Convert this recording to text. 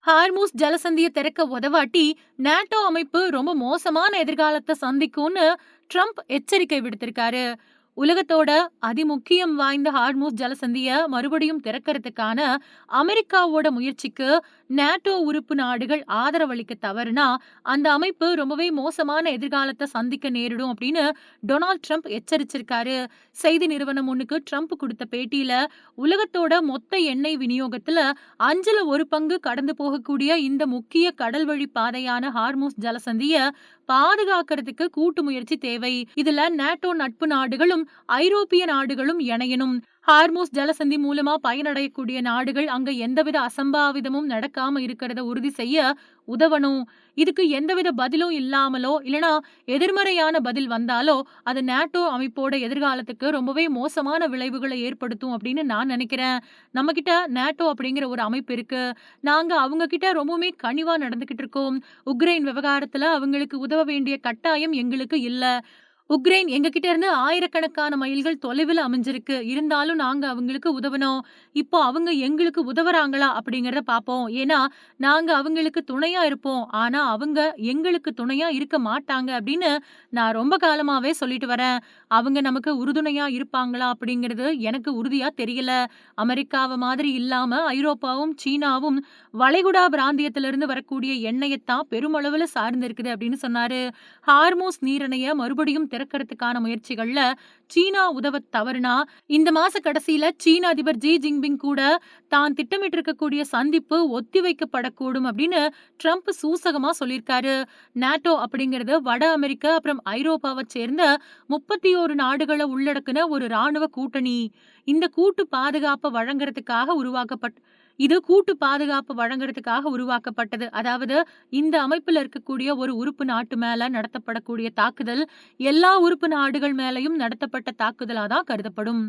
Hormuz ஜலசந்திய திறக்க உதவாட்டி NATO அமைப்பு ரொம்ப மோசமான எதிர்காலத்தை சந்திக்கும்னு ட்ரம்ப் எச்சரிக்கை விடுத்திருக்காரு. உலகத்தோட அதிமுக்கியம் வாய்ந்த ஹார்மூஸ் ஜலசந்திய மறுபடியும் திறக்கிறதுக்கான அமெரிக்காவோட முயற்சிக்கு நேட்டோ உறுப்பு நாடுகள் ஆதரவளிக்க தவறுனா அந்த அமைப்பு ரொம்பவே மோசமான எதிர்காலத்தை சந்திக்க நேரிடும் அப்படின்னு டொனால்ட் ட்ரம்ப் எச்சரிச்சிருக்காரு. செய்தி நிறுவனம் ஒண்ணுக்கு ட்ரம்ப் கொடுத்த பேட்டியில உலகத்தோட மொத்த எண்ணெய் விநியோகத்துல 1/5 கடந்து போகக்கூடிய இந்த முக்கிய கடல் வழி பாதையான ஹார்மூஸ் ஜலசந்திய பாதுகாக்கிறதுக்கு கூட்டு முயற்சி தேவை. இதுல நேட்டோ நட்பு நாடுகளும் ஐரோப்பிய நாடுகளும் இணையணும். ஹார்மூஸ் ஜலசந்தி மூலமா பயனடையக்கூடிய நாடுகள் அங்க எந்தவித அசம்பாவிதமும் நடக்காம இருக்கிறத உறுதி செய்ய உதவணும். இதுக்கு எந்தவித பதிலும் இல்லாமலோ இல்லனா எதிர்மறையான பதில் வந்தாலோ அது நேட்டோ அமைப்போட எதிர்காலத்துக்கு ரொம்பவே மோசமான விளைவுகளை ஏற்படுத்தும் அப்படின்னு நான் நினைக்கிறேன். நம்ம கிட்ட நேட்டோ அப்படிங்கிற ஒரு அமைப்பு இருக்கு. நாங்க அவங்க கிட்ட ரொம்பவுமே கனிவா நடந்துகிட்டு இருக்கோம். உக்ரைன் விவகாரத்துல அவங்களுக்கு உதவ வேண்டிய கட்டாயம் எங்களுக்கு இல்ல. உக்ரைன் எங்ககிட்ட இருந்து ஆயிரக்கணக்கான மைல்கள் தொலைவில் அமைஞ்சிருக்கு. இருந்தாலும் நாங்க அவங்களுக்கு உதவணும். இப்போ அவங்க எங்களுக்கு உதவுறாங்களா அப்படிங்கிறத பார்ப்போம். ஏன்னா, நாங்க அவங்களுக்கு துணையா இருப்போம். ஆனா, அவங்க எங்களுக்கு துணையா இருக்க மாட்டாங்க அப்படின்னு நான் ரொம்ப காலமாவே சொல்லிட்டு வரேன். அவங்க நமக்கு உறுதுணையா இருப்பாங்களா அப்படிங்கிறது எனக்கு உறுதியா தெரியல. அமெரிக்காவ மாதிரி இல்லாம ஐரோப்பாவும், சீனாவும் வளைகுடா பிராந்தியத்திலிருந்து வரக்கூடிய எண்ணெயத்தான் பெருமளவுல சார்ந்து இருக்குது அப்படின்னு சொன்னாரு. ஹார்மோஸ் நீரிணைய மறுபடியும் திறக்கிறதுக்கான முயற்சிகள்ல சீனா உதவத் தவறுனா, இந்த மாச கடைசியில சீன அதிபர் ஜி ஜின்பிங் கூட தான் திட்டமிட்டிருக்கக்கூடிய சந்திப்பு ஒத்திவைக்கப்படக்கூடும் அப்படின்னு ட்ரம்ப் சூசகமா சொல்லியிருக்காரு. நேட்டோ அப்படிங்கிறது வட அமெரிக்கா அப்புறம் ஐரோப்பாவை சேர்ந்த 31 நாடுகளை உள்ளடக்குன ஒரு ராணுவ கூட்டணி. இந்த கூட்டு பாதுகாப்பை வழங்குறதுக்காக உருவாக்கப்பட்ட இது கூட்டு பாதுகாப்பு வழங்குறதுக்காக உருவாக்கப்பட்டது. அதாவது இந்த அமைப்புல இருக்கக்கூடிய ஒரு உறுப்பு நாட்டு மேல நடத்தப்படக்கூடிய தாக்குதல் எல்லா உறுப்பு நாடுகள் மேலயும் நடத்தப்பட்ட தாக்குதலா தான் கருதப்படும்.